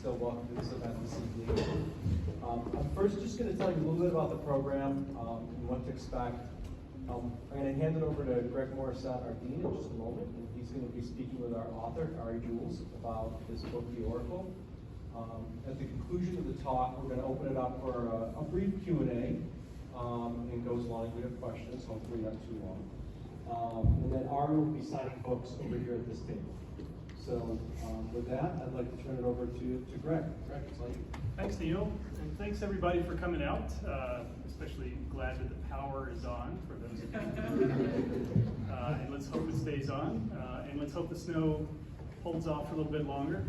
still welcome to this event this evening. I'm first just going to tell you a little bit about the program and what to expect. I'm going to hand it over to Greg Morrisett, our dean, in just a moment, and he's going to be speaking with our author, Ari Juels, about his book, The Oracle. At the conclusion of the talk, we're going to open it up for a brief Q&A, and go as long as we have questions, hopefully not too long. And then Ari will be signing books over here at this table. So with that, I'd like to turn it over to Greg. Greg, it's all you. Thanks, Neil, and thanks everybody for coming out. Especially glad that the power is on for those of you. And let's hope it stays on, and let's hope the snow holds off for a little bit longer.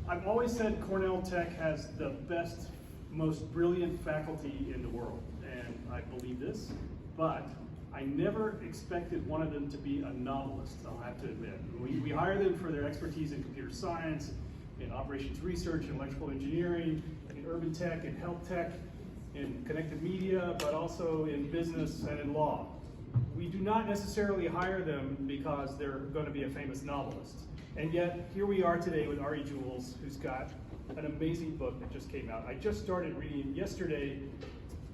I've always said Cornell Tech has the best, most brilliant faculty in the world, and I believe this, but I never expected one of them to be a novelist, I'll have to admit. We hire them for their expertise in computer science, in operations research, in electrical engineering, in urban tech, in health tech, in connected media, but also in business and in law. We do not necessarily hire them because they're going to be a famous novelist. And yet, here we are today with Ari Juels, who's got an amazing book that just came out. I just started reading it yesterday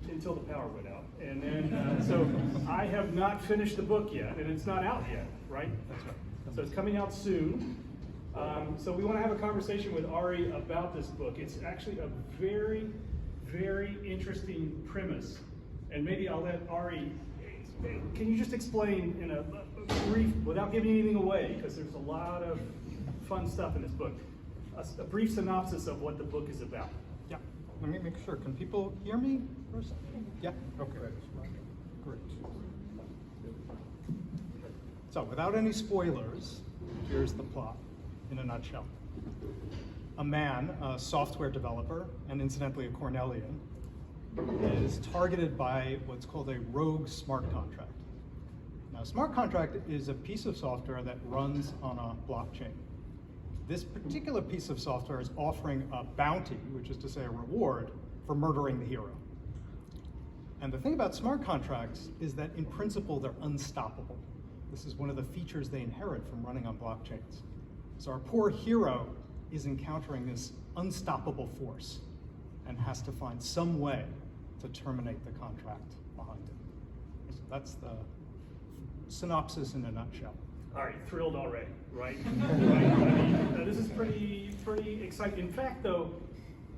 until the power went out. And then, so I have not finished the book yet, and it's not out yet, right? That's right. So it's coming out soon. So we want to have a conversation with Ari about this book. It's actually a very, very interesting premise. And maybe I'll let Ari, can you just explain in a brief, without giving anything away, because there's a lot of fun stuff in this book, a brief synopsis of what the book is about. Yeah, let me make sure. Can people hear me first? Yeah, okay. Great. So without any spoilers, here's the plot in a nutshell. A man, a software developer, and incidentally a Cornellian, is targeted by what's called a rogue smart contract. Now, a smart contract is a piece of software that runs on a blockchain. This particular piece of software is offering a bounty, which is to say a reward, for murdering the hero. And the thing about smart contracts is that in principle, they're unstoppable. This is one of the features they inherit from running on blockchains. So our poor hero is encountering this unstoppable force and has to find some way to terminate the contract behind it. So that's the synopsis in a nutshell. All right, thrilled already, right? Right? I mean, this is pretty exciting. In fact, though,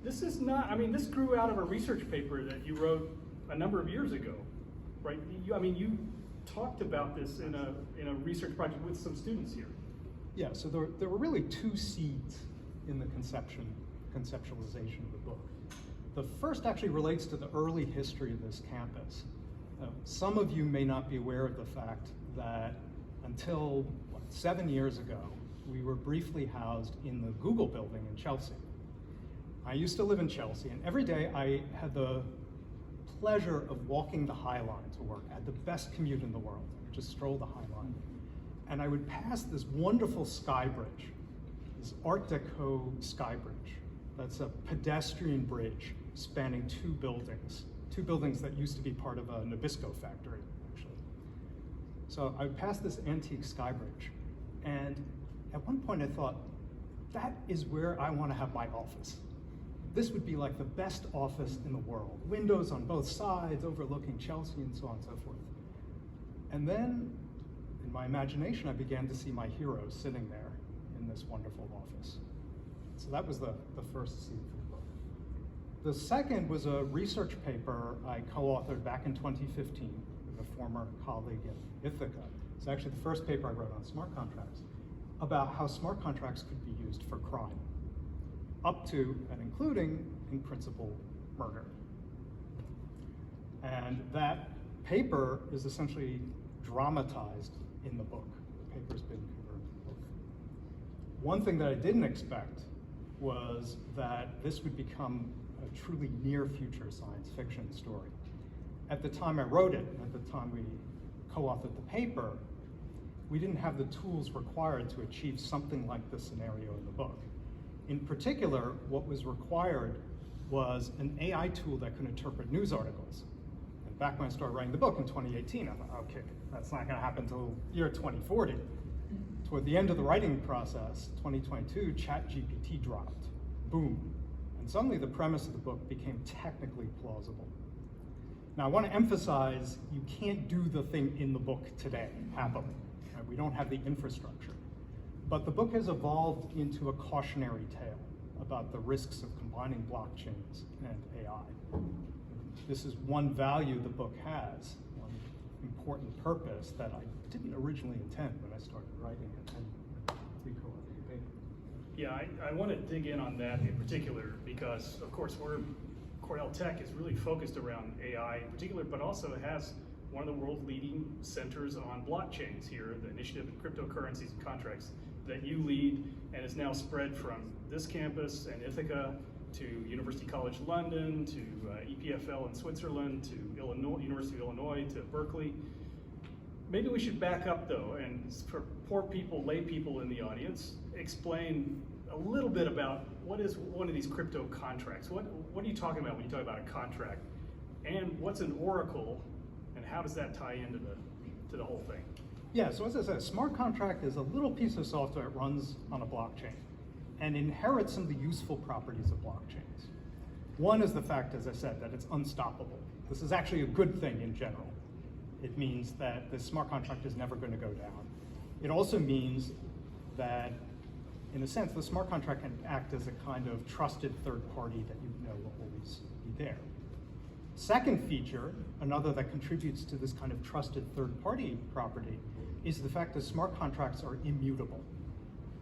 this is not, I mean, this grew out of a research paper that you wrote a number of years ago, right? You talked about this in a research project with some students here. Yeah, so there were really two seeds in the conceptualization of the book. The first actually relates to the early history of this campus. Some of you may not be aware of the fact that until 7 years ago, we were briefly housed in the Google building in Chelsea. I used to live in Chelsea, and every day I had the pleasure of walking the High Line to work. I had the best commute in the world. I could just stroll the High Line. And I would pass this wonderful sky bridge, this Art Deco sky bridge. That's a pedestrian bridge spanning two buildings that used to be part of a Nabisco factory, actually. So I would pass this antique sky bridge, and at one point I thought, that is where I want to have my office. This would be like the best office in the world. Windows on both sides, overlooking Chelsea and so on and so forth. And then, in my imagination, I began to see my hero sitting there in this wonderful office. So that was the first seed for the book. The second was a research paper I co-authored back in 2015 with a former colleague at Ithaca. It's actually the first paper I wrote on smart contracts, about how smart contracts could be used for crime, up to and including, in principle, murder. And that paper is essentially dramatized in the book. The paper's been converted to the book. One thing that I didn't expect was that this would become a truly near future science fiction story. At the time I wrote it, at the time we co-authored the paper, we didn't have the tools required to achieve something like the scenario in the book. In particular, what was required was an AI tool that could interpret news articles. And back when I started writing the book in 2018, I thought, okay, that's not gonna happen until year 2040. Toward the end of the writing process, 2022, ChatGPT dropped. boom. And suddenly the premise of the book became technically plausible. Now I want to emphasize, you can't do the thing in the book today, happily. Right? We don't have the infrastructure. But the book has evolved into a cautionary tale about the risks of combining blockchains and AI. This is one value the book has, one important purpose that I didn't originally intend when I started writing it and we co-authored the paper. Yeah, I want to dig in on that in particular because, of course, Cornell Tech is really focused around AI in particular, but also has one of the world's leading centers on blockchains here, the Initiative in Cryptocurrencies and Contracts that you lead, and is now spread from this campus and Ithaca to University College London, to EPFL in Switzerland, to University of Illinois, to Berkeley. Maybe we should back up though, and for poor people, lay people in the audience, explain a little bit about what is one of these crypto contracts. What are you talking about when you talk about a contract? And what's an oracle, and how does that tie into the whole thing? Yeah, so as I said, a smart contract is a little piece of software that runs on a blockchain and inherits some of the useful properties of blockchains. One is the fact, as I said, that it's unstoppable. This is actually a good thing in general. It means that the smart contract is never going to go down. It also means that, in a sense, the smart contract can act as a kind of trusted third party that you know will always be there. Second feature, another that contributes to this kind of trusted third party property, is the fact that smart contracts are immutable.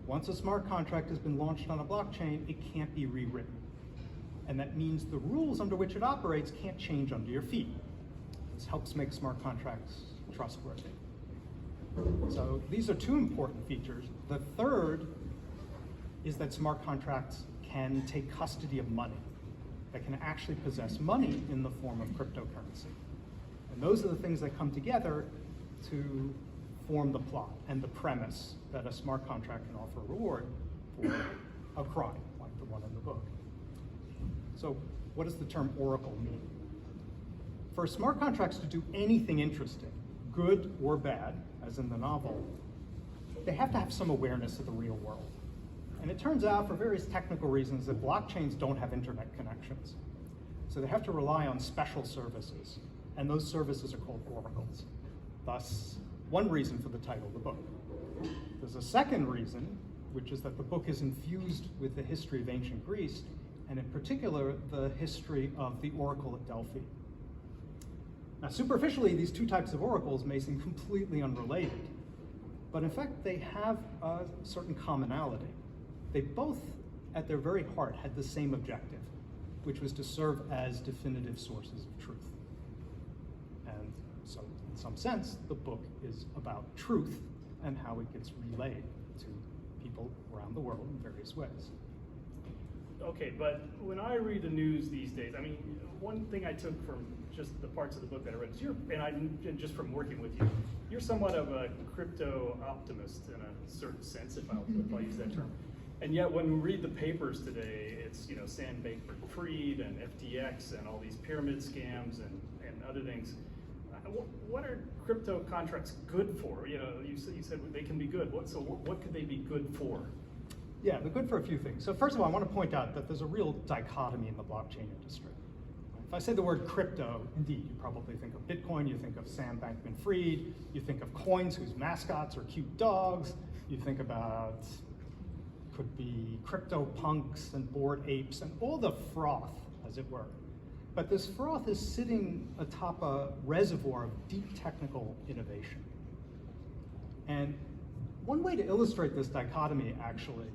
Once a smart contract has been launched on a blockchain, it can't be rewritten. And that means the rules under which it operates can't change under your feet. This helps make smart contracts trustworthy. So these are two important features. The third is that smart contracts can take custody of money. They can actually possess money in the form of cryptocurrency. And those are the things that come together to form the plot and the premise that a smart contract can offer a reward for a crime, like the one in the book. So what does the term oracle mean? For smart contracts to do anything interesting, good or bad, as in the novel, they have to have some awareness of the real world. And it turns out, for various technical reasons, that blockchains don't have internet connections. So they have to rely on special services, and those services are called oracles. Thus, one reason for the title of the book. There's a second reason, which is that the book is infused with the history of ancient Greece, and in particular, the history of the oracle at Delphi. Now, superficially, these two types of oracles may seem completely unrelated, but in fact, they have a certain commonality. They both, at their very heart, had the same objective, which was to serve as definitive sources of truth. And so, in some sense, the book is about truth and how it gets relayed to people around the world in various ways. Okay, but when I read the news these days, I mean, one thing I took from just the parts of the book that I read is and just from working with you, you're somewhat of a crypto optimist in a certain sense, if I'll use that term. And yet, when we read the papers today, it's Sam Bankman-Fried and FTX and all these pyramid scams and other things. What are crypto contracts good for? You said they can be good. What could they be good for? Yeah, they're good for a few things. So first of all, I want to point out that there's a real dichotomy in the blockchain industry. If I say the word crypto, indeed, you probably think of Bitcoin, you think of Sam Bankman-Fried, you think of coins whose mascots are cute dogs, you think about, could be crypto punks and bored apes and all the froth, as it were. But this froth is sitting atop a reservoir of deep technical innovation. And one way to illustrate this dichotomy, actually,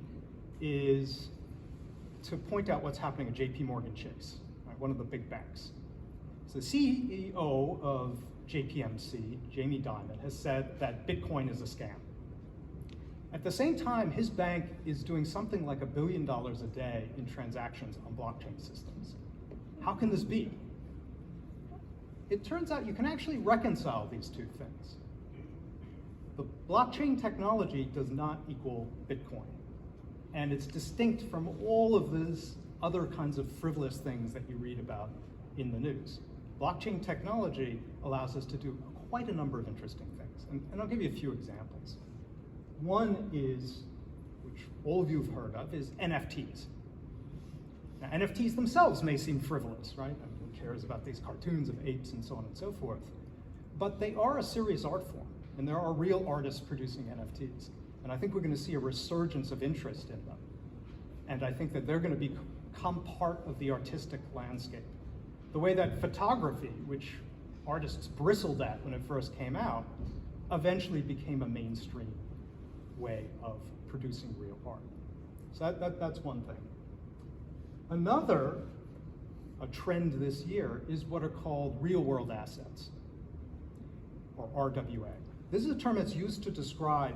is to point out what's happening at JP Chase, right, one of the big banks. So the CEO of JPMC, Jamie Dimon, has said that Bitcoin is a scam. At the same time, his bank is doing something like $1 billion a day in transactions on blockchain systems. How can this be? It turns out you can actually reconcile these two things. The blockchain technology does not equal Bitcoin, and it's distinct from all of these other kinds of frivolous things that you read about in the news. Blockchain technology allows us to do quite a number of interesting things, and I'll give you a few examples. One is, which all of you have heard of, is NFTs. Now, NFTs themselves may seem frivolous, right? I mean, who cares about these cartoons of apes and so on and so forth? But they are a serious art form, and there are real artists producing NFTs. And I think we're going to see a resurgence of interest in them. And I think that they're going to become part of the artistic landscape. The way that photography, which artists bristled at when it first came out, eventually became a mainstream way of producing real art. So that's one thing. Another trend this year is what are called real-world assets, or RWA. This is a term that's used to describe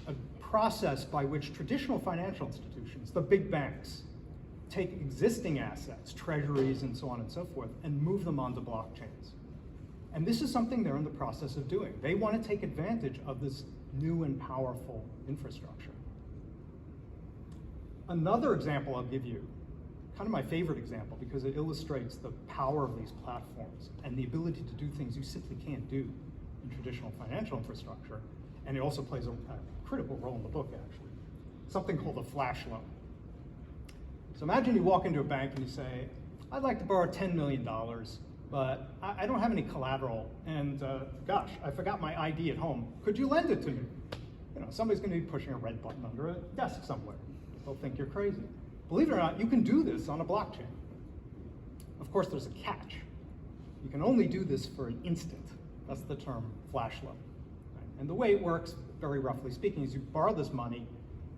a process by which traditional financial institutions, the big banks, take existing assets, treasuries and so on and so forth, and move them onto blockchains. And this is something they're in the process of doing. They want to take advantage of this new and powerful infrastructure. Another example I'll give you, kind of my favorite example because it illustrates the power of these platforms and the ability to do things you simply can't do in traditional financial infrastructure, and it also plays a critical role in the book, actually. Something called a flash loan. So imagine you walk into a bank and you say, I'd like to borrow $10 million, but I don't have any collateral, and gosh, I forgot my ID at home. Could you lend it to me? You know, somebody's going to be pushing a red button under a desk somewhere. They'll think you're crazy. Believe it or not, you can do this on a blockchain. Of course, there's a catch. You can only do this for an instant. That's the term flash loan. Right? And the way it works, very roughly speaking, is you borrow this money,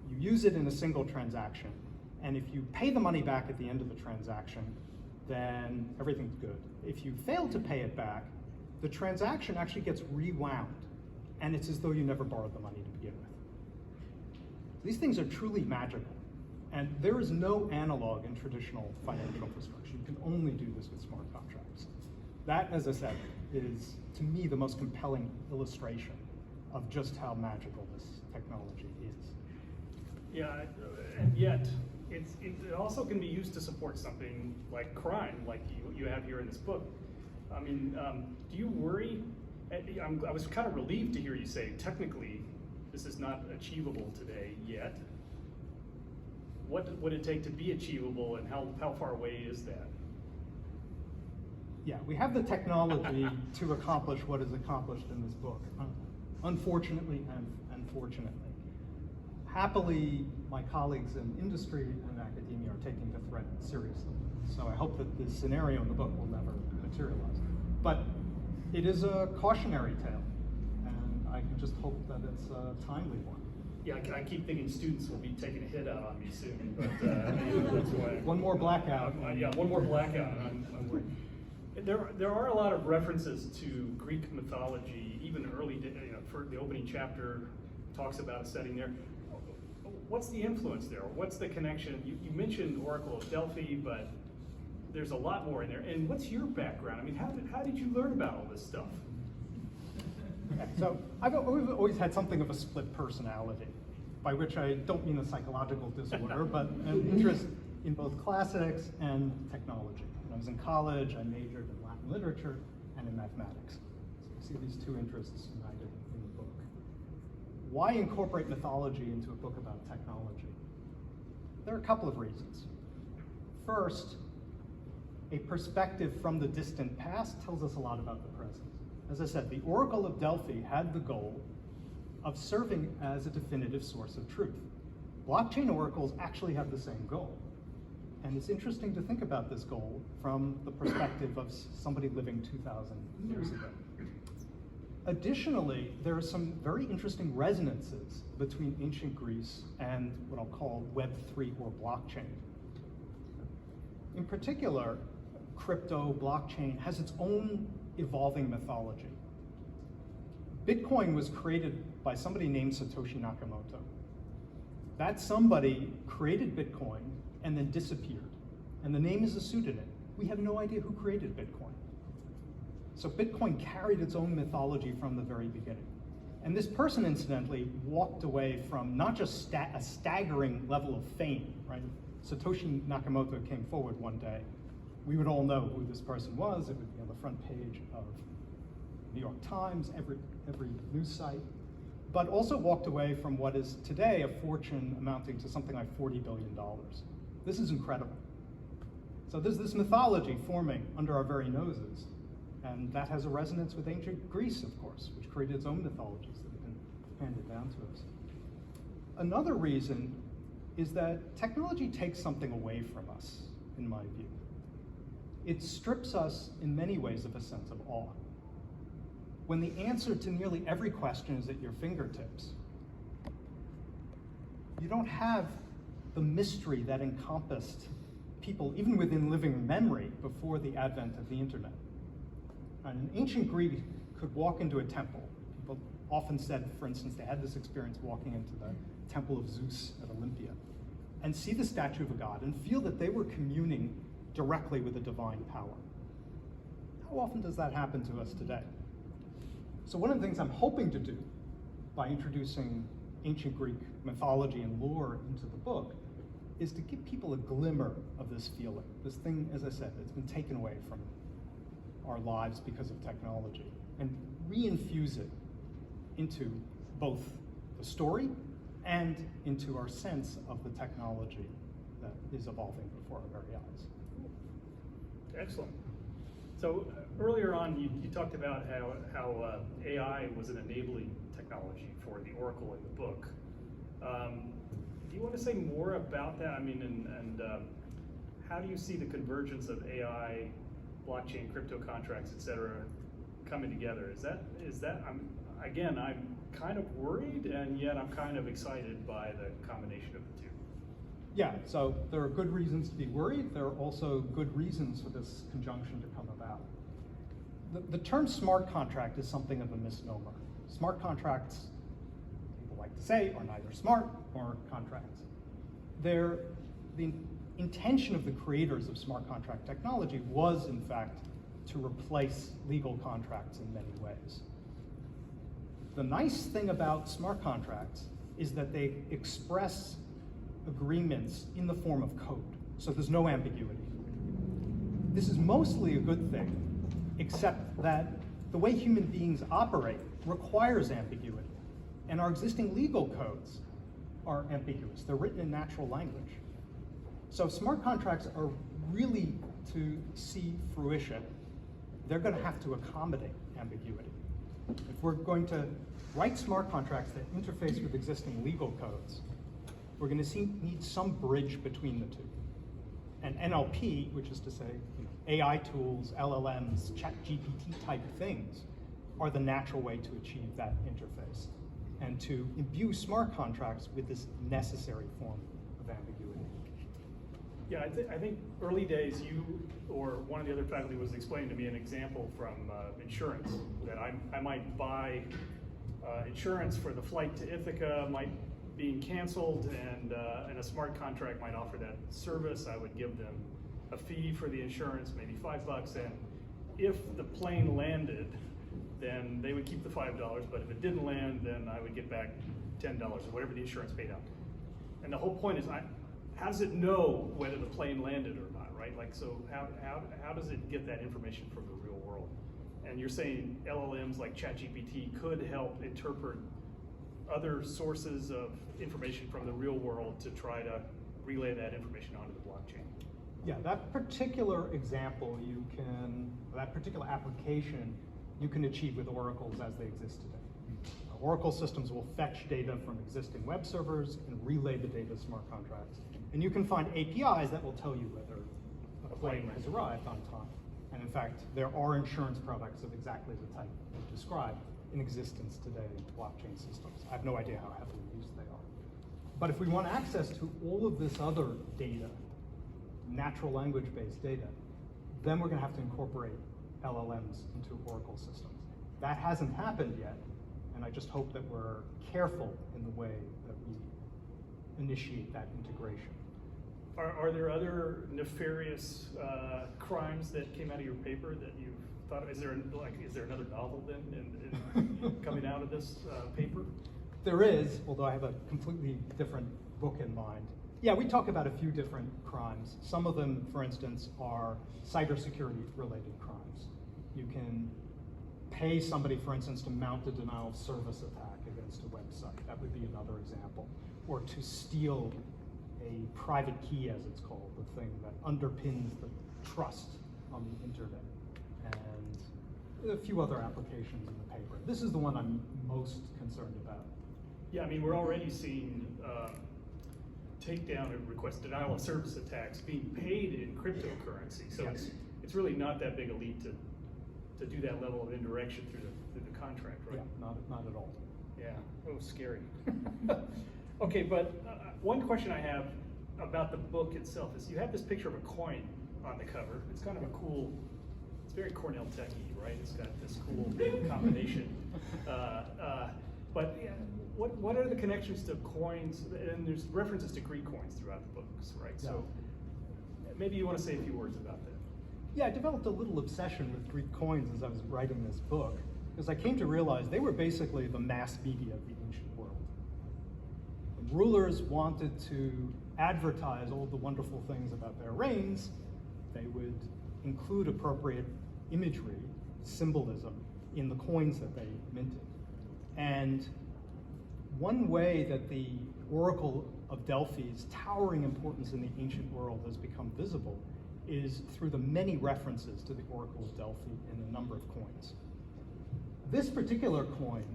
you use it in a single transaction, and if you pay the money back at the end of the transaction, then everything's good. If you fail to pay it back, the transaction actually gets rewound, and it's as though you never borrowed the money to begin with. These things are truly magical, and there is no analog in traditional financial infrastructure. You can only do this with smart contracts. That, as I said, is, to me, the most compelling illustration of just how magical this technology is. Yeah, and yet, it also can be used to support something like crime, like you have here in this book. I mean, do you worry? I was kind of relieved to hear you say, technically, this is not achievable today yet. What would it take to be achievable, and how far away is that? Yeah, we have the technology to accomplish what is accomplished in this book, unfortunately and fortunately. Happily, my colleagues in industry and academia are taking the threat seriously. So I hope that this scenario in the book will never materialize. But it is a cautionary tale, and I can just hope that it's a timely one. Yeah, I keep thinking students will be taking a hit out on me soon, but that's why. One more blackout. Yeah, one more blackout. I'm worried. There are a lot of references to Greek mythology, even early, for the opening chapter talks about a setting there. What's the influence there? What's the connection? You mentioned Oracle of Delphi, but there's a lot more in there. And what's your background? I mean, how did you learn about all this stuff? So I've always had something of a split personality, by which I don't mean a psychological disorder, but an interest in both classics and technology. When I was in college, I majored in Latin literature and in mathematics. So you see these two interests united in the book. Why incorporate mythology into a book about technology? There are a couple of reasons. First, a perspective from the distant past tells us a lot about the present. As I said, the Oracle of Delphi had the goal of serving as a definitive source of truth. Blockchain oracles actually have the same goal. And it's interesting to think about this goal from the perspective of somebody living 2,000 years ago. Additionally, there are some very interesting resonances between ancient Greece and what I'll call Web3 or blockchain. In particular, crypto, blockchain has its own evolving mythology. Bitcoin was created by somebody named Satoshi Nakamoto. That somebody created Bitcoin and then disappeared. And the name is a pseudonym. We have no idea who created Bitcoin. So Bitcoin carried its own mythology from the very beginning. And this person, incidentally, walked away from not just a staggering level of fame, right? Satoshi Nakamoto came forward one day. We would all know who this person was. It would be on the front page of New York Times, every news site, but also walked away from what is today a fortune amounting to something like $40 billion. This is incredible. So there's this mythology forming under our very noses, and that has a resonance with ancient Greece, of course, which created its own mythologies that have been handed down to us. Another reason is that technology takes something away from us, in my view. It strips us, in many ways, of a sense of awe. When the answer to nearly every question is at your fingertips, you don't have the mystery that encompassed people, even within living memory, before the advent of the internet. An ancient Greek could walk into a temple. People often said, for instance, they had this experience walking into the temple of Zeus at Olympia and see the statue of a god and feel that they were communing directly with a divine power. How often does that happen to us today? So one of the things I'm hoping to do by introducing ancient Greek mythology and lore into the book is to give people a glimmer of this feeling, this thing, as I said, that's been taken away from our lives because of technology, and re-infuse it into both the story and into our sense of the technology that is evolving before our very eyes. Excellent. So earlier on, you talked about how AI was an enabling technology for the Oracle in the book. Do you want to say more about that? I mean, and how do you see the convergence of AI, blockchain, crypto contracts, et cetera, coming together? Is that I'm kind of worried, and yet I'm kind of excited by the combination of the two. Yeah, so there are good reasons to be worried. There are also good reasons for this conjunction to come about. The term smart contract is something of a misnomer. Smart contracts, people like to say, are neither smart nor contracts. The intention of the creators of smart contract technology was, in fact, to replace legal contracts in many ways. The nice thing about smart contracts is that they express agreements in the form of code, so there's no ambiguity. This is mostly a good thing, except that the way human beings operate requires ambiguity, and our existing legal codes are ambiguous. They're written in natural language. So if smart contracts are really to see fruition, they're going to have to accommodate ambiguity. If we're going to write smart contracts that interface with existing legal codes, we're going to need some bridge between the two. And NLP, which is to say, AI tools, LLMs, ChatGPT type things, are the natural way to achieve that interface and to imbue smart contracts with this necessary form of ambiguity. Yeah, I think early days, you or one of the other faculty was explaining to me an example from insurance, that I might buy insurance for the flight to Ithaca, might being canceled, and a smart contract might offer that service. I would give them a fee for the insurance, maybe $5, and if the plane landed, then they would keep the $5, but if it didn't land, then I would get back $10 or whatever the insurance paid out. And the whole point is, how does it know whether the plane landed or not, right? Like, so how does it get that information from the real world? And you're saying LLMs like ChatGPT could help interpret other sources of information from the real world to try to relay that information onto the blockchain. Yeah, that particular example that particular application you can achieve with oracles as they exist today. Oracle systems will fetch data from existing web servers and relay the data to smart contracts. And you can find APIs that will tell you whether a plane has arrived on time. And in fact, there are insurance products of exactly the type you described in existence today in blockchain systems. I have no idea how heavily used they are. But if we want access to all of this other data, natural language-based data, then we're going to have to incorporate LLMs into Oracle systems. That hasn't happened yet, and I just hope that we're careful in the way that we initiate that integration. Are there other nefarious crimes that came out of your paper that you've thought of? Is there another novel then in coming out of this paper? There is, although I have a completely different book in mind. Yeah, we talk about a few different crimes. Some of them, for instance, are cybersecurity related crimes. You can pay somebody, for instance, to mount a denial of service attack against a website. That would be another example. Or to steal a private key, as it's called, the thing that underpins the trust on the internet, and a few other applications in the paper. This is the one I'm most concerned about. Yeah, I mean, we're already seeing takedown and request denial of service attacks being paid in cryptocurrency. So Yes. it's really not that big a leap to do that level of indirection through the contract, right? Yeah, not at all. Yeah, oh, scary. Okay, but one question I have about the book itself is you have this picture of a coin on the cover. It's kind of a cool, it's very Cornell Tech-y, right? It's got this cool combination. But yeah, what are the connections to coins? And there's references to Greek coins throughout the books, right? Yeah. So maybe you want to say a few words about that. Yeah, I developed a little obsession with Greek coins as I was writing this book, because I came to realize they were basically the mass media of the ancient world. When rulers wanted to advertise all the wonderful things about their reigns, they would include appropriate imagery, symbolism, in the coins that they minted. And one way that the Oracle of Delphi's towering importance in the ancient world has become visible is through the many references to the Oracle of Delphi in a number of coins. This particular coin,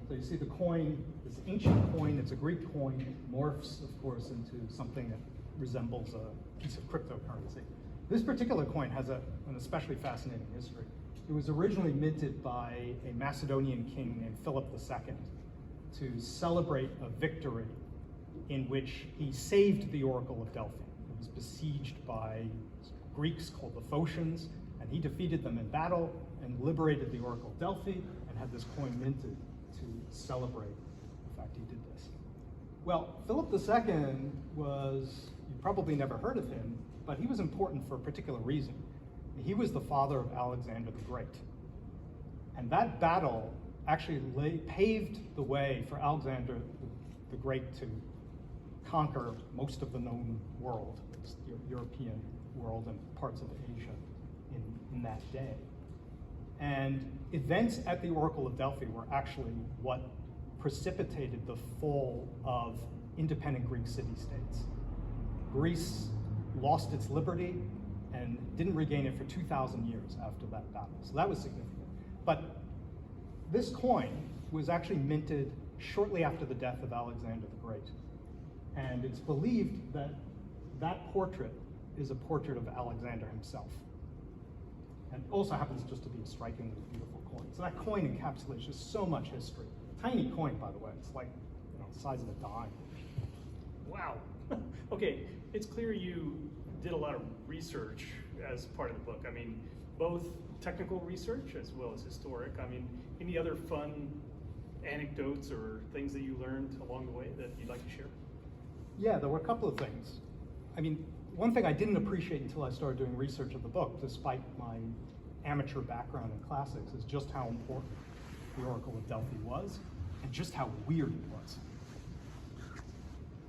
so you see the coin, this ancient coin, it's a Greek coin, it morphs, of course, into something that resembles a piece of cryptocurrency. This particular coin has an especially fascinating history. It was originally minted by a Macedonian king named Philip II to celebrate a victory in which he saved the Oracle of Delphi. It was besieged by Greeks called the Phocians, and he defeated them in battle and liberated the Oracle of Delphi and had this coin minted to celebrate the fact he did this. Well, Philip II was, you probably never heard of him, but he was important for a particular reason. He was the father of Alexander the Great. And that battle actually paved the way for Alexander the Great to conquer most of the known world, the European world and parts of Asia in that day. And events at the Oracle of Delphi were actually what precipitated the fall of independent Greek city-states. Greece lost its liberty and didn't regain it for 2,000 years after that battle. So that was significant. But this coin was actually minted shortly after the death of Alexander the Great. And it's believed that that portrait is a portrait of Alexander himself. And also happens just to be a strikingly beautiful coin. So that coin encapsulates just so much history. Tiny coin, by the way. It's like, the size of a dime. Wow. Okay, it's clear you did a lot of research as part of the book. I mean, both technical research as well as historic. I mean, any other fun anecdotes or things that you learned along the way that you'd like to share? Yeah, there were a couple of things. I mean, one thing I didn't appreciate until I started doing research of the book, despite my amateur background in classics, is just how important the Oracle of Delphi was and just how weird it was.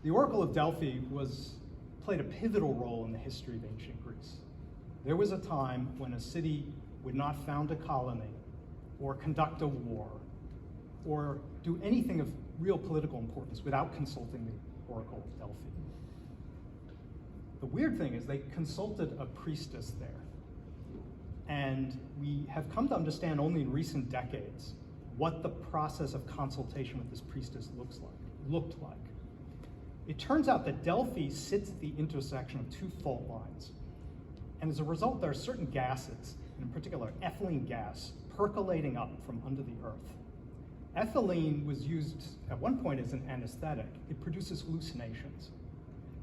The Oracle of Delphi played a pivotal role in the history of ancient Greece. There was a time when a city would not found a colony or conduct a war or do anything of real political importance without consulting the Oracle of Delphi. The weird thing is they consulted a priestess there. And we have come to understand only in recent decades what the process of consultation with this priestess looked like. It turns out that Delphi sits at the intersection of two fault lines. And as a result, there are certain gases, in particular ethylene gas, percolating up from under the earth. Ethylene was used at one point as an anesthetic. It produces hallucinations.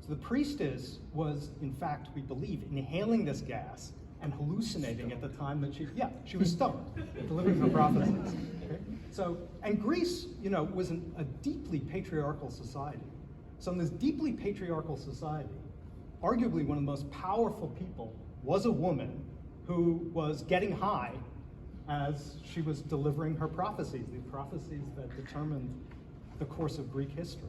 So the priestess was, in fact, we believe, inhaling this gas and hallucinating at the time that she was stoned, delivering her prophecies. Okay? So, and Greece, was a deeply patriarchal society. So in this deeply patriarchal society, arguably one of the most powerful people was a woman who was getting high as she was delivering her prophecies, the prophecies that determined the course of Greek history.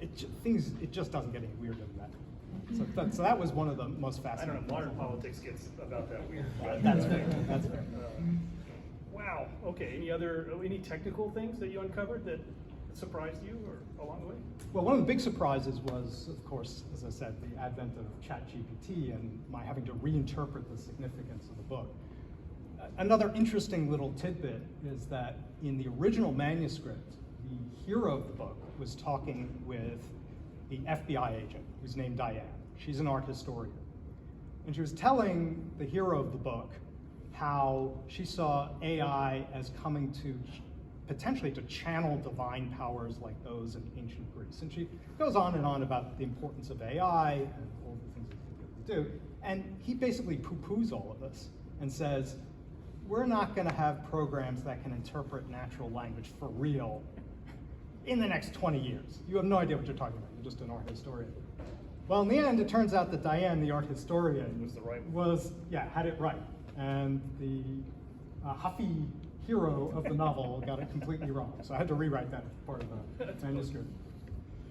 It just doesn't get any weirder than that. So that was one of the most fascinating. I don't know, modern politics gets about that weird. That's fair, that's fair. Wow, okay, any technical things that you uncovered that surprised you or along the way? Well, one of the big surprises was, of course, as I said, the advent of ChatGPT and my having to reinterpret the significance of the book. Another interesting little tidbit is that in the original manuscript, the hero of the book was talking with the FBI agent who's named Diane. She's an art historian. And she was telling the hero of the book how she saw AI as coming to potentially to channel divine powers like those in ancient Greece. And she goes on and on about the importance of AI and all the things it can do. And he basically poo-poos all of this and says, we're not going to have programs that can interpret natural language for real in the next 20 years. You have no idea what you're talking about. You're just an art historian. Well, in the end, it turns out that Diane, the art historian, had it right. And the huffy hero of the novel got it completely wrong. So I had to rewrite that part of the manuscript.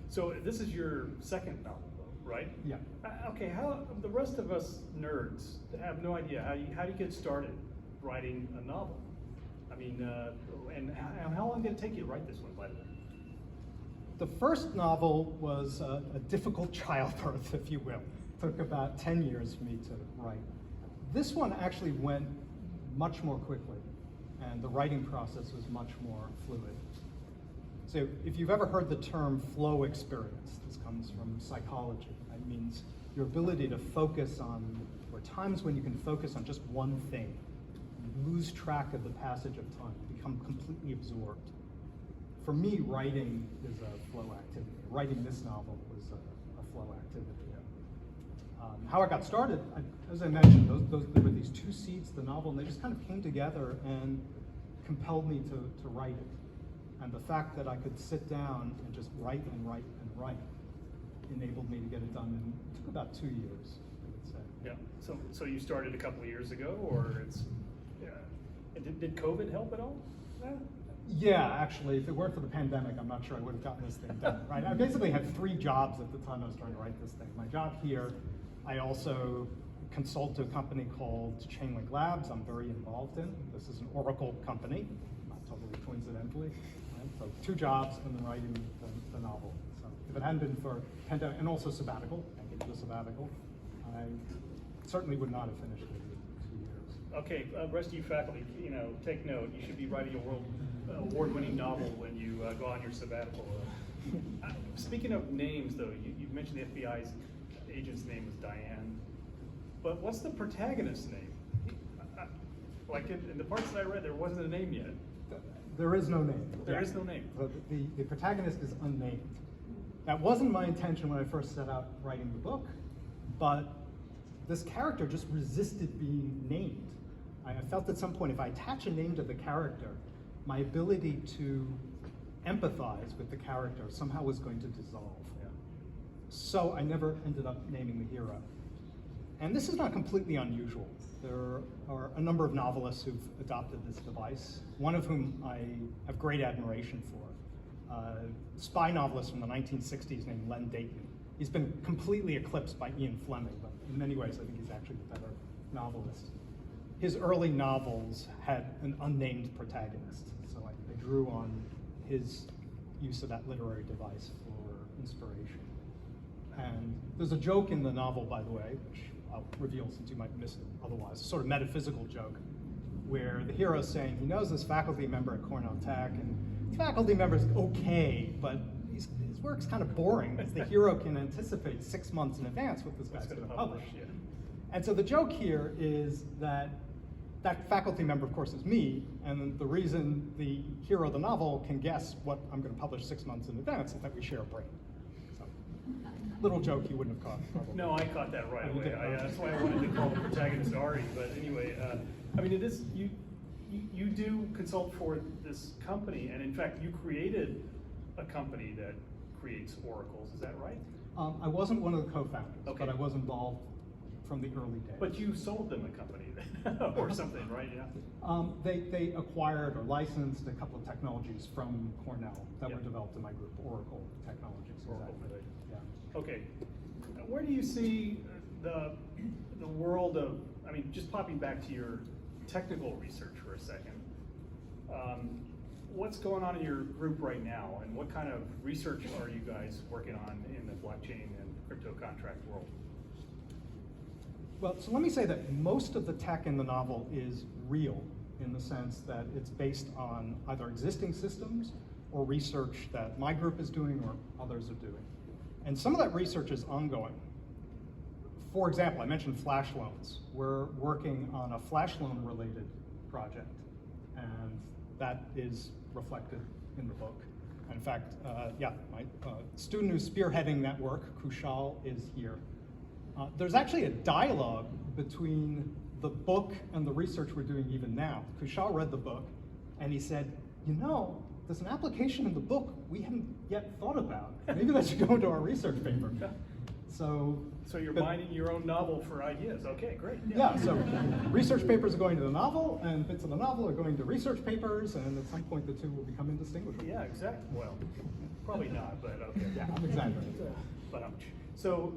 So this is your second novel, right? Yeah. Okay, how the rest of us nerds have no idea how do you get started writing a novel? I mean, and how long did it take you to write this one, by the way? The first novel was a difficult childbirth, if you will. It took about 10 years for me to write. This one actually went much more quickly, and the writing process was much more fluid. So if you've ever heard the term flow experience, this comes from psychology. It means your ability to focus on, or times when you can focus on just one thing, you lose track of the passage of time, become completely absorbed. For me, writing is a flow activity. Writing this novel was a flow activity. How I got started, as I mentioned, there were these two seeds of the novel, and they just kind of came together and compelled me to write it. And the fact that I could sit down and just write and write and write enabled me to get it done. And it took about 2 years, I would say. Yeah. So you started a couple of years ago, or it's did COVID help at all? Yeah, actually, if it weren't for the pandemic, I'm not sure I would have gotten this thing done. Right? I basically had 3 jobs at the time I was trying to write this thing. My job here, I also consult to a company called Chainlink Labs. I'm very involved in. This is an Oracle company, not totally coincidentally. Right? So 2 jobs and then writing the novel. So if it hadn't been for pandemic, and also sabbatical, I gave it a sabbatical, I certainly would not have finished it in 2 years. Okay, rest of you faculty, take note. You should be writing a world award-winning novel when you go on your sabbatical. Speaking of names, though, you mentioned the FBI's agent's name was Diane, but what's the protagonist's name? Like in the parts that I read, there wasn't a name yet. There is no name. There is no name. The protagonist is unnamed. That wasn't my intention when I first set out writing the book, but this character just resisted being named. I felt at some point, if I attach a name to the character, my ability to empathize with the character somehow was going to dissolve. Yeah. So I never ended up naming the hero. And this is not completely unusual. There are a number of novelists who've adopted this device, one of whom I have great admiration for. A spy novelist from the 1960s named Len Deighton. He's been completely eclipsed by Ian Fleming, but in many ways I think he's actually the better novelist. His early novels had an unnamed protagonist, so I drew on his use of that literary device for inspiration. And there's a joke in the novel, by the way, which I'll reveal since you might miss it otherwise, a sort of metaphysical joke, where the hero's saying he knows this faculty member at Cornell Tech, and the faculty member's okay, but his work's kind of boring, because the hero can anticipate 6 months in advance what this guy's going to publish. Yeah. And so the joke here is that faculty member, of course, is me, and the reason the hero of the novel can guess what I'm going to publish 6 months in advance is that we share a brain. So, little joke you wouldn't have caught, probably. No, I caught that right Oh, you away. did? That's why I wanted to call the protagonist Ari. But anyway, I mean, it is you do consult for this company, and in fact, you created a company that creates oracles. Is that right? I wasn't one of the co-founders, Okay. but I was involved from the early days. But you sold them a company or something, right? Yeah. They acquired or licensed a couple of technologies from Cornell that Yeah. were developed in my group, Oracle Technologies. Oracle, Exactly. right. Yeah. Okay. Where do you see the world of? I mean, just popping back to your technical research for a second. what's going on in your group right now, and what kind of research are you guys working on in the blockchain and crypto contract world? Well, so let me say that most of the tech in the novel is real, in the sense that it's based on either existing systems or research that my group is doing or others are doing. And some of that research is ongoing. For example, I mentioned flash loans. We're working on a flash loan related project, and that is reflected in the book. In fact, my student who's spearheading that work, Kushal, is here. There's actually a dialogue between the book and the research we're doing even now. Kushal read the book, and he said, you know, there's an application in the book we haven't yet thought about. Maybe that should go into our research paper. So you're mining your own novel for ideas. Okay, great. Yeah, so research papers are going to the novel, and bits of the novel are going to research papers, and at some point the two will become indistinguishable. Yeah, exactly. Well, probably not, but okay. Yeah, I'm exaggerating. But so,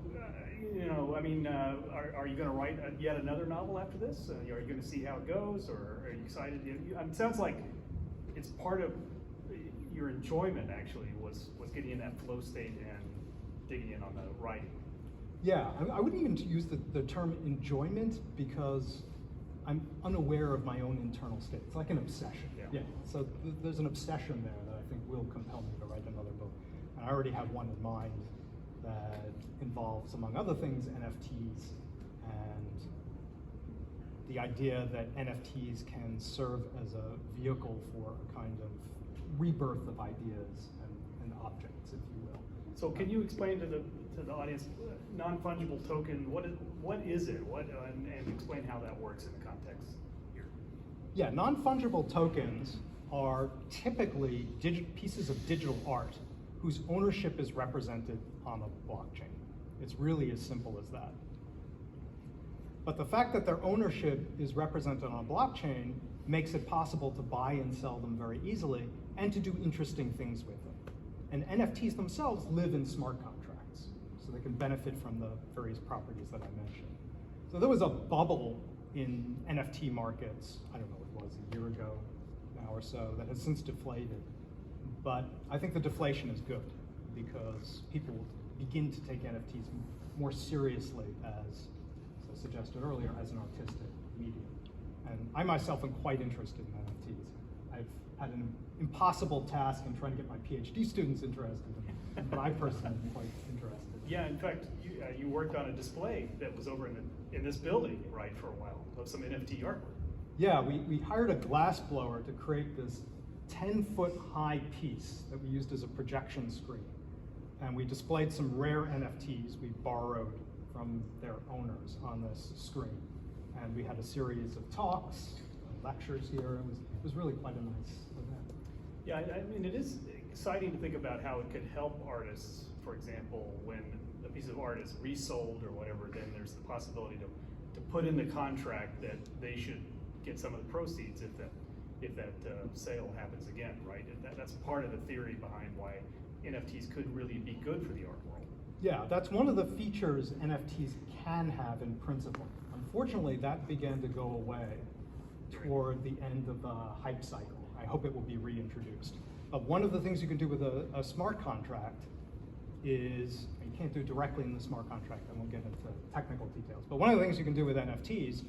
are you going to write yet another novel after this? Are you going to see how it goes, or are you excited? It sounds like it's part of your enjoyment, actually, was getting in that flow state and digging in on the writing. Yeah, I wouldn't even use the term enjoyment, because I'm unaware of my own internal state. It's like an obsession. Yeah. So there's an obsession there that I think will compel me to write another book. And I already have one in mind that involves, among other things, NFTs, and the idea that NFTs can serve as a vehicle for a kind of rebirth of ideas and objects, if you will. So can you explain to the audience, non-fungible token, what is it? And explain how that works in the context here. Yeah, non-fungible tokens are typically pieces of digital art whose ownership is represented on a blockchain. It's really as simple as that. But the fact that their ownership is represented on a blockchain makes it possible to buy and sell them very easily and to do interesting things with them. And NFTs themselves live in smart contracts, so they can benefit from the various properties that I mentioned. So there was a bubble in NFT markets, I don't know what it was, a year ago now or so, that has since deflated. But I think the deflation is good, because people will begin to take NFTs more seriously as I suggested earlier, as an artistic medium. And I myself am quite interested in NFTs. I've had an impossible task in trying to get my PhD students interested in them, but I personally am quite interested. Yeah, in fact, you worked on a display that was over in this building, right, for a while, of some NFT artwork. Yeah, we hired a glass blower to create this 10-foot high piece that we used as a projection screen. And we displayed some rare NFTs we borrowed from their owners on this screen. And we had a series of talks, lectures here. It was really quite a nice event. Yeah, I mean, it is exciting to think about how it could help artists. For example, when a piece of art is resold or whatever, then there's the possibility to put in the contract that they should get some of the proceeds if that sale happens again, right? That's part of the theory behind why NFTs could really be good for the art world. Yeah, that's one of the features NFTs can have in principle. Unfortunately, that began to go away toward the end of the hype cycle. I hope it will be reintroduced. But one of the things you can do with a smart contract is, you can't do it directly in the smart contract, I won't get into technical details, but one of the things you can do with NFTs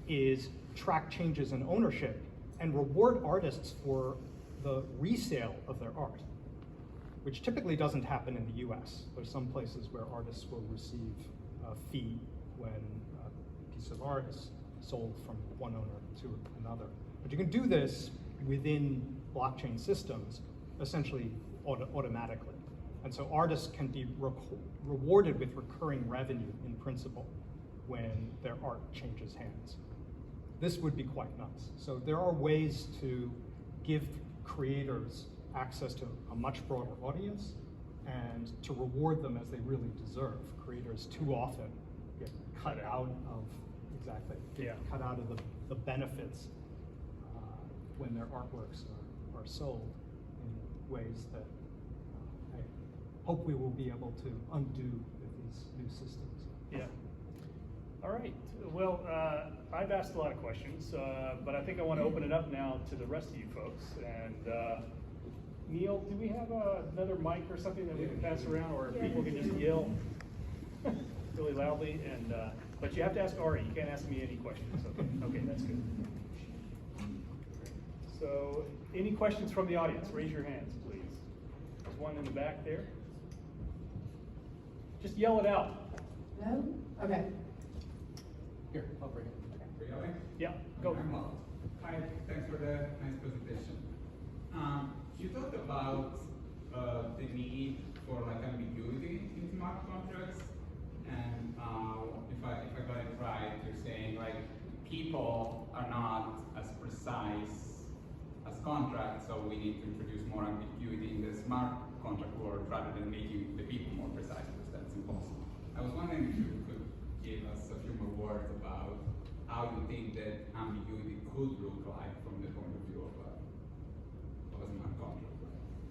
is track changes in ownership and reward artists for the resale of their art, which typically doesn't happen in the US. There's some places where artists will receive a fee when a piece of art is sold from one owner to another. But you can do this within blockchain systems, essentially automatically. And so artists can be rewarded with recurring revenue in principle when their art changes hands. This would be quite nice. So there are ways to give creators access to a much broader audience and to reward them as they really deserve. Creators too often get cut out of, cut out of the benefits when their artworks are sold in ways that I hope we will be able to undo with these new systems. Yeah. All right. Well, I've asked a lot of questions, but I think I want to open it up now to the rest of you folks. And Neil, do we have another mic or something that we can pass around, or people can just yell really loudly? And but you have to ask Ari. You can't ask me any questions. Okay. Okay, that's good. So, any questions from the audience? Raise your hands, please. There's one in the back there. Just yell it out. No? Okay. Here, I'll bring it. Really? Yeah, go. Hi, thanks for the nice presentation. You talked about the need for like ambiguity in smart contracts, and if I got it right, you're saying like people are not as precise as contracts, so we need to introduce more ambiguity in the smart contract world rather than making the people more precise, because that's impossible. I was wondering if you could give us a few more words about how you think that ambiguity could look like from the point of view of a smart contract.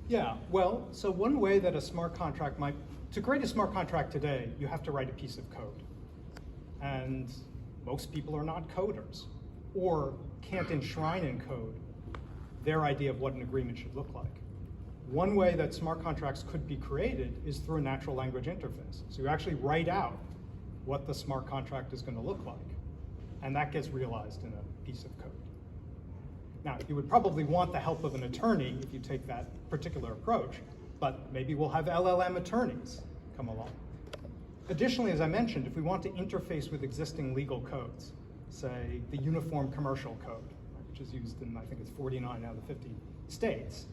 Yeah, well, so one way that a smart contract might, to create a smart contract today, you have to write a piece of code. And most people are not coders, or can't enshrine in code their idea of what an agreement should look like. One way that smart contracts could be created is through a natural language interface. So you actually write out what the smart contract is going to look like, and that gets realized in a piece of code. Now, you would probably want the help of an attorney if you take that particular approach, but maybe we'll have LLM attorneys come along. Additionally, as I mentioned, if we want to interface with existing legal codes, say the Uniform Commercial Code, which is used in, I think it's 49 out of the 50 states,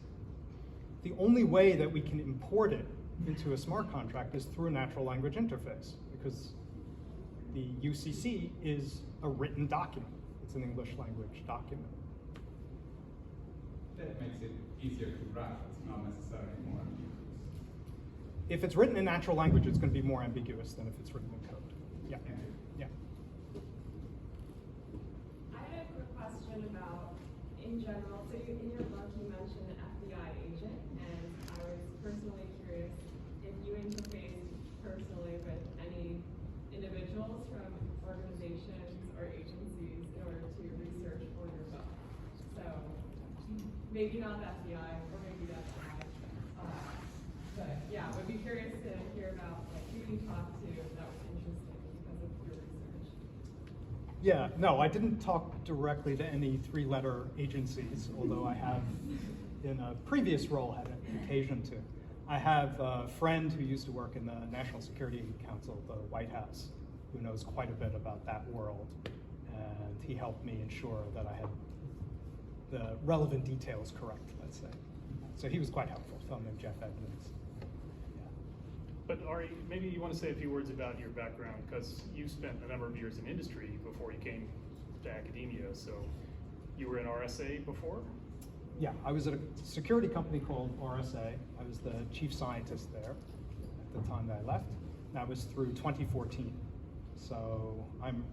the only way that we can import it into a smart contract is through a natural language interface, because the UCC is a written document. It's an English language document. That makes it easier to draft. It's not necessarily more ambiguous. If it's written in natural language, it's going to be more ambiguous than if it's written in code. Yeah. Yeah. I had a quick question about, in general, so in your book you mentioned the FBI agent, and I was personally curious if you interface personally with any individuals from organizations or agencies in order to research for your book. So maybe not the FBI, or maybe the FBI, but yeah, would be curious to hear about like who you talked to that was interesting because of your research. Yeah, no, I didn't talk directly to any three-letter agencies, although I have, in a previous role, had an occasion to. I have a friend who used to work in the National Security Council, the White House, who knows quite a bit about that world, and he helped me ensure that I had the relevant details correct, let's say. So he was quite helpful, a fellow named Jeff Edmonds. But Ari, maybe you want to say a few words about your background, because you spent a number of years in industry before you came to academia. So you were in RSA before? Yeah, I was at a security company called RSA. I was the chief scientist there at the time that I left. That was through 2014. So I'm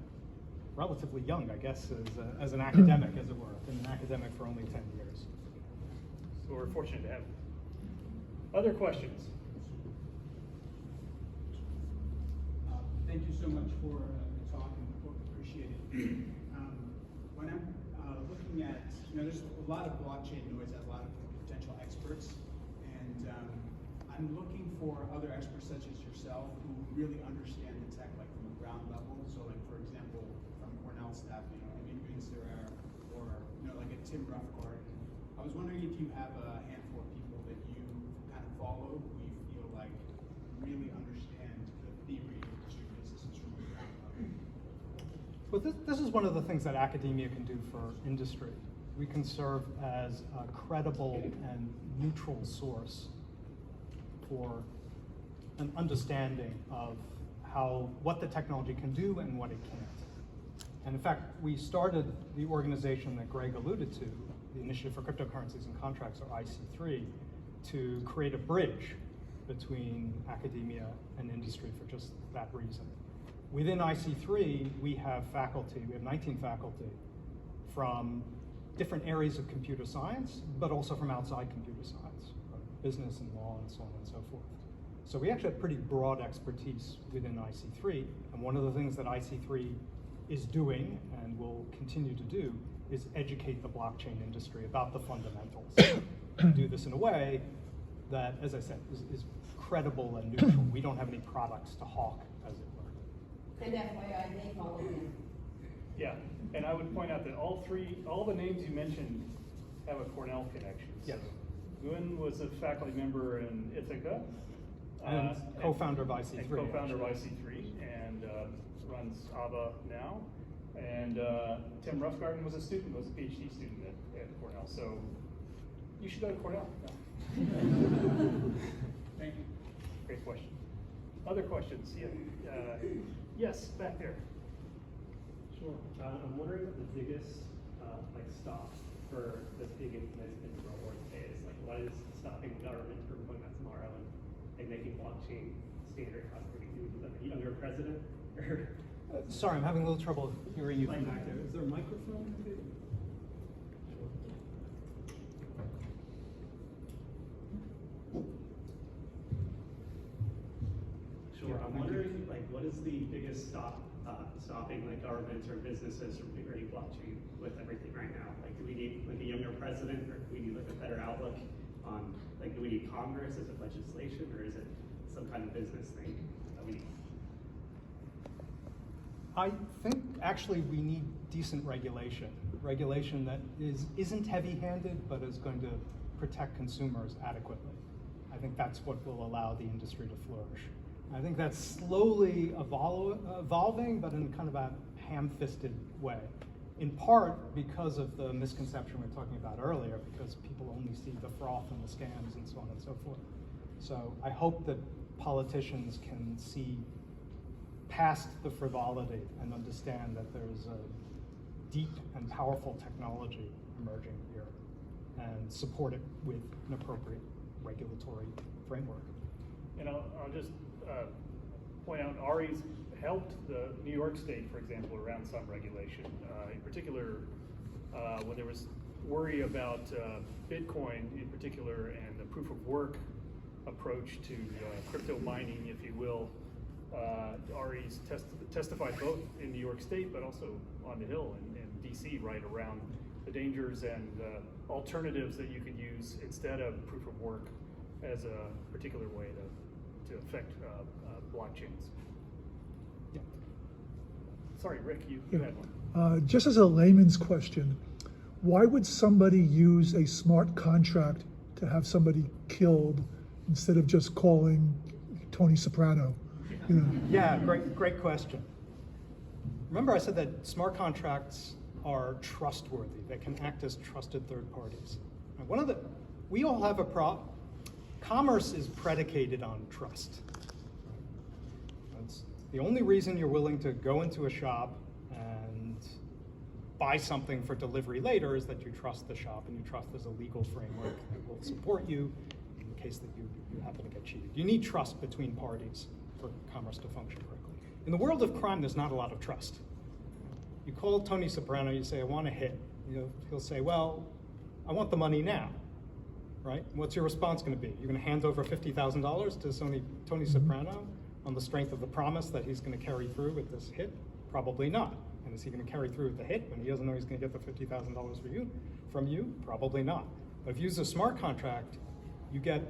relatively young, I guess, as an academic, as it were. I've been an academic for only 10 years. So we're fortunate to have you. Other questions? Thank you so much for the talk and the book. Appreciate it. When I'm looking at, there's a lot of blockchain noise at a lot of potential experts, and I'm looking for other experts such as yourself who really understand the tech like from a ground level. So, like for example, from Cornell staff, Amy Winsor or like a Tim Ruffgard. I was wondering if you have a handful of people that you kind of follow who you feel like really understand the theory of distributed systems from the ground level. Well, this is one of the things that academia can do for industry. We can serve as a credible and neutral source for an understanding of what the technology can do and what it can't. And in fact, we started the organization that Greg alluded to, the Initiative for Cryptocurrencies and Contracts, or IC3, to create a bridge between academia and industry for just that reason. Within IC3, we have 19 faculty from different areas of computer science, but also from outside computer science, business and law and so on and so forth. So we actually have pretty broad expertise within IC3, and one of the things that IC3 is doing and will continue to do is educate the blockchain industry about the fundamentals. And do this in a way that, as I said, is credible and neutral. We don't have any products to hawk, as it were. And FYI, they follow him. Yeah, and I would point out that all the names you mentioned have a Cornell connection. Yes. So Gwyn was a faculty member in Ithaca. And co-founder of IC3. And co-founder of actually. IC3, and runs ABBA now. And Tim Roughgarden was a PhD student at Cornell. So you should go to Cornell. Thank you. Great question. Other questions? Yeah. Yes, back there. Sure. I'm wondering what the biggest stop for this big implementation in the real world today is. Like, what is stopping the government from going out tomorrow and making blockchain standard across everything? Do we need like a younger president? Or Sorry, I'm having a little trouble hearing you from back there. Is there a microphone? Sure. I'm wondering, like, what is the biggest stopping like governments or businesses from integrating blockchain with everything right now? Like, do we need like a younger president, or do we need like a better outlook on like, do we need Congress? Is it legislation, or is it some kind of business thing that we need? I think actually we need decent regulation. Regulation that isn't heavy-handed, but is going to protect consumers adequately. I think that's what will allow the industry to flourish. I think that's slowly evolving, but in kind of a ham-fisted way. In part because of the misconception we were talking about earlier, because people only see the froth and the scams and so on and so forth. So I hope that politicians can see past the frivolity and understand that there's a deep and powerful technology emerging here and support it with an appropriate regulatory framework. And I'll just point out, Ari's helped the New York State, for example, around some regulation. In particular, when there was worry about Bitcoin in particular and the proof of work approach to crypto mining, if you will, Ari's testified both in New York State, but also on the Hill in DC, right, around the dangers and alternatives that you could use instead of proof of work as a particular way to affect blockchains. Yeah. Sorry, Rick, you had one. Just as a layman's question, why would somebody use a smart contract to have somebody killed instead of just calling Tony Soprano? You know? Yeah, great question. Remember I said that smart contracts are trustworthy. They can act as trusted third parties. And we all have a problem. Commerce is predicated on trust. That's the only reason you're willing to go into a shop and buy something for delivery later is that you trust the shop and you trust there's a legal framework that will support you in the case that you happen to get cheated. You need trust between parties for commerce to function correctly. In the world of crime, there's not a lot of trust. You call Tony Soprano, you say, I want a hit. He'll say, well, I want the money now, right? What's your response going to be? You're going to hand over $50,000 to Tony Soprano on the strength of the promise that he's going to carry through with this hit? Probably not. And is he going to carry through with the hit when he doesn't know he's going to get the $50,000 from you? Probably not. But if you use a smart contract, you get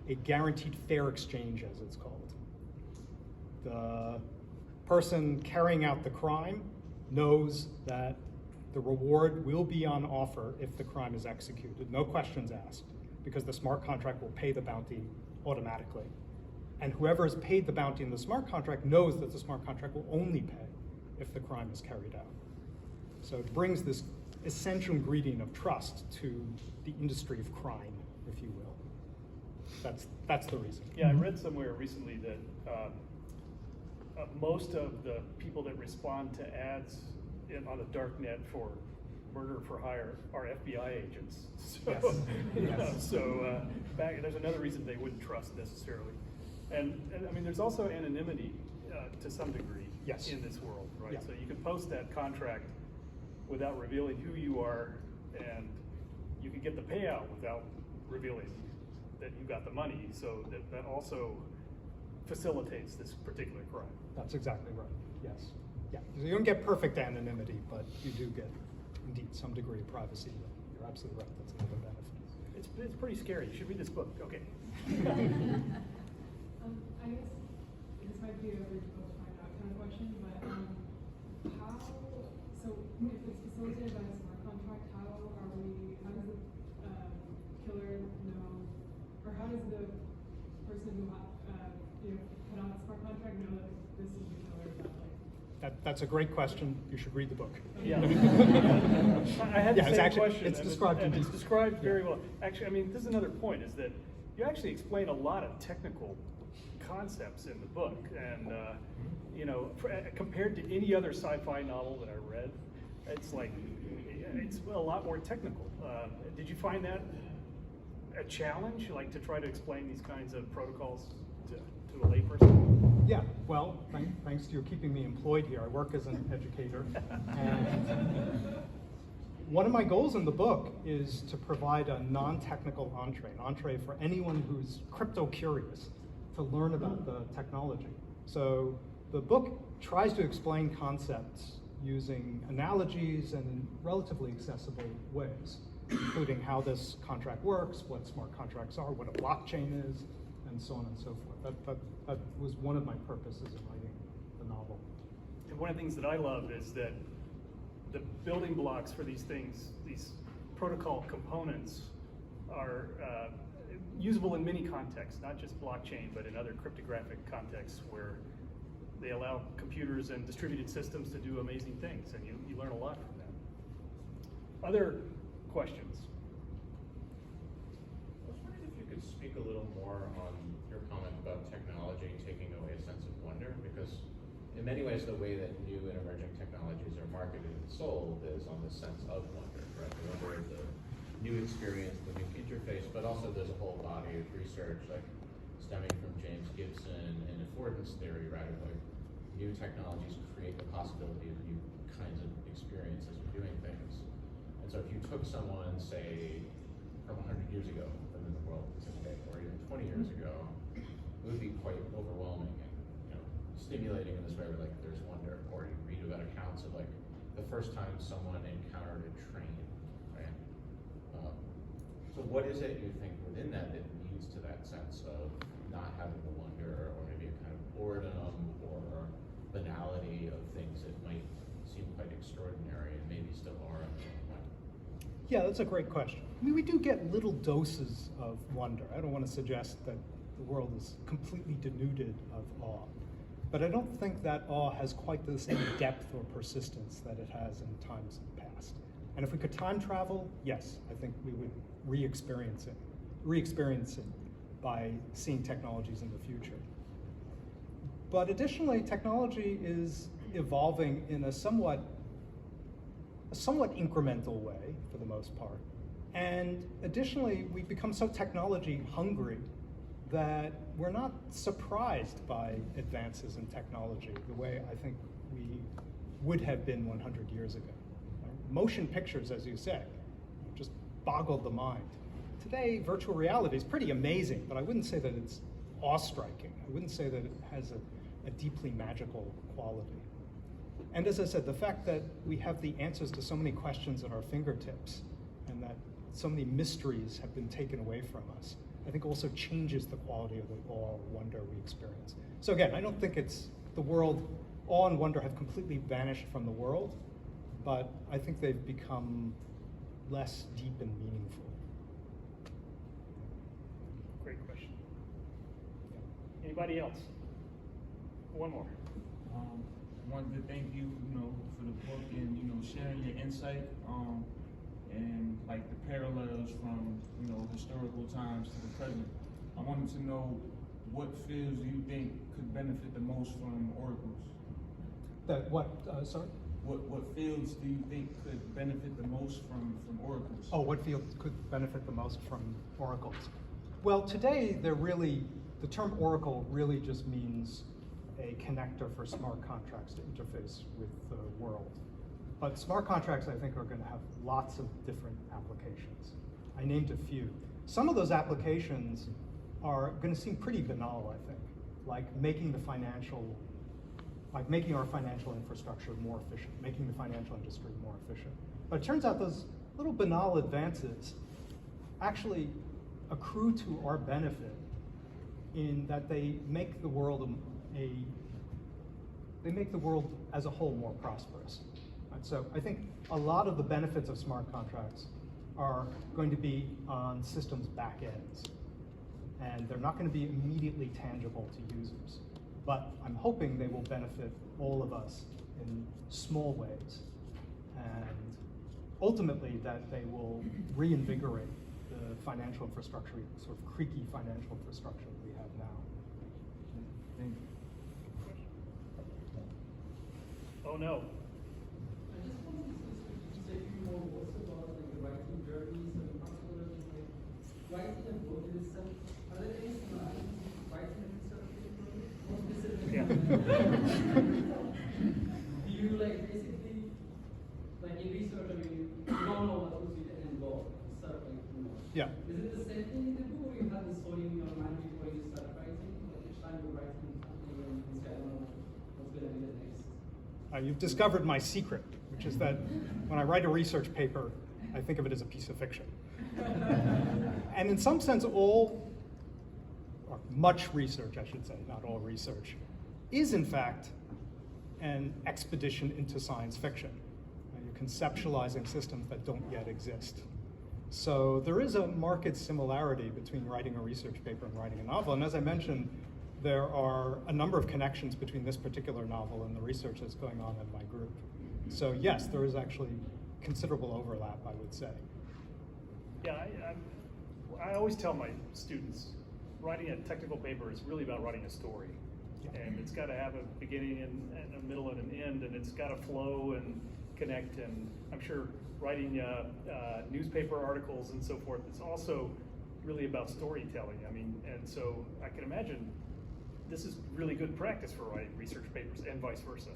a guaranteed fair exchange, as it's called. The person carrying out the crime knows that the reward will be on offer if the crime is executed, no questions asked, because the smart contract will pay the bounty automatically. And whoever has paid the bounty in the smart contract knows that the smart contract will only pay if the crime is carried out. So it brings this essential ingredient of trust to the industry of crime, if you will. That's the reason. Yeah, I read somewhere recently that most of the people that respond to ads on the dark net for murder for hire are FBI agents. So, Yes. There's another reason they wouldn't trust necessarily. And I mean, there's also anonymity to some degree in this world, right? Yeah. So you can post that contract without revealing who you are, and you can get the payout without revealing that you got the money. So that also facilitates this particular crime. That's exactly right, yes. Yeah, you don't get perfect anonymity, but you do get, indeed, some degree of privacy. You're absolutely right, that's another benefit. It's pretty scary. You should read this book. Okay. I guess this might be a reach both find out kind of question, but how, so if it's facilitated by a smart contract, how does the killer know, or how does the person who, put on the smart contract know that this is the killer? That's a great question. You should read the book. Yeah. I had the Yeah, it's same actually- question. it's described in and it's detail. described very well. Actually, I mean, this is another point, is that you actually explain a lot of technical concepts in the book, and compared to any other sci-fi novel that I read, it's like, it's a lot more technical. Did you find that a challenge, like to try to explain these kinds of protocols to a layperson? Yeah, well, thanks to your keeping me employed here. I work as an educator. And one of my goals in the book is to provide a non-technical entree, an entree for anyone who's crypto-curious to learn about the technology. So the book tries to explain concepts using analogies and in relatively accessible ways, including how this contract works, what smart contracts are, what a blockchain is, and so on and so forth. That was one of my purposes in writing the novel. And one of the things that I love is that the building blocks for these things, these protocol components, are usable in many contexts, not just blockchain, but in other cryptographic contexts where they allow computers and distributed systems to do amazing things, and you learn a lot from that. Other questions? I was wondering if you could speak a little more on your comment about technology taking away a sense of wonder, because in many ways the way that new and emerging technologies are marketed and sold is on the sense of wonder, right? The wonder of the new experience, the new interface, but also there's a whole body of research like stemming from James Gibson and affordance theory, right? Like new technologies create the possibility of new kinds of experiences of doing things. And so if you took someone, say, from 100 years ago, them in the world today, or even 20 years ago, it would be quite overwhelming and stimulating in this way where like there's wonder, or you read about accounts of like the first time someone encountered a train, right? So what is it you think within that leads to that sense of not having the wonder, or maybe a kind of boredom or banality of things that might seem quite extraordinary and maybe still are at some point? Yeah, that's a great question. I mean, we do get little doses of wonder. I don't want to suggest that the world is completely denuded of awe. But I don't think that awe has quite the same depth or persistence that it has in times past. And if we could time travel, yes, I think we would re-experience it by seeing technologies in the future. But additionally, technology is evolving in a somewhat incremental way, for the most part. And additionally, we've become so technology hungry that we're not surprised by advances in technology the way I think we would have been 100 years ago. Right? Motion pictures, as you said, just boggled the mind. Today, virtual reality is pretty amazing, but I wouldn't say that it's awe-striking. I wouldn't say that it has a deeply magical quality. And as I said, the fact that we have the answers to so many questions at our fingertips and that so many mysteries have been taken away from us, I think also changes the quality of the awe or wonder we experience. So again, I don't think it's the world, awe and wonder have completely vanished from the world, but I think they've become less deep and meaningful. Great question. Anybody else? One more. I wanted to thank you, for the book and, sharing your insight, and like the parallels from, historical times to the present. I wanted to know what fields do you think could benefit the most from oracles? Sorry? What fields do you think could benefit the most from oracles? Oh, what fields could benefit the most from oracles? Well, today the term oracle really just means a connector for smart contracts to interface with the world. But smart contracts, I think, are going to have lots of different applications. I named a few. Some of those applications are going to seem pretty banal, I think. like making our financial infrastructure more efficient, making the financial industry more efficient. But it turns out those little banal advances actually accrue to our benefit in that they make the world as a whole more prosperous. Right? So I think a lot of the benefits of smart contracts are going to be on systems back ends, and they're not going to be immediately tangible to users. But I'm hoping they will benefit all of us in small ways, and ultimately that they will reinvigorate the financial infrastructure, sort of creaky financial infrastructure that we have now. Thank you. Oh no. I just wanted to say a few more words about like the writing journeys and particularly like writing and novelism. Are there any similarities between writing and research paper? More specifically, do you like basically like in research? I mean, you don't know what was the end goal. You start like Yeah. Is it the same thing in the book, or you have the story in your mind before you start writing? Like each time you're writing something, and you say, I don't know what's going to be the next. You've discovered my secret, which is that when I write a research paper, I think of it as a piece of fiction. And in some sense, or much research, I should say, not all research, is in fact an expedition into science fiction. You're conceptualizing systems that don't yet exist. So there is a marked similarity between writing a research paper and writing a novel. And as I mentioned, there are a number of connections between this particular novel and the research that's going on in my group. So yes, there is actually considerable overlap, I would say. Yeah, I always tell my students, writing a technical paper is really about writing a story. Yeah. And it's got to have a beginning and a middle and an end, and it's got to flow and connect. And I'm sure writing newspaper articles and so forth, it's also really about storytelling. I mean, and so I can imagine this is really good practice for writing research papers and vice versa.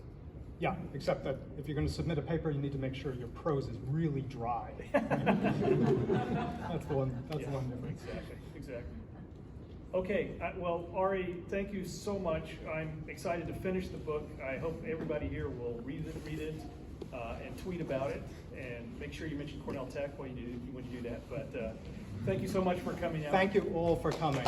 Yeah, except that if you're going to submit a paper, you need to make sure your prose is really dry. That's the one difference. Exactly. Okay, well, Ari, thank you so much. I'm excited to finish the book. I hope everybody here will read it, and tweet about it, and make sure you mention Cornell Tech when you do that. But thank you so much for coming out. Thank you all for coming.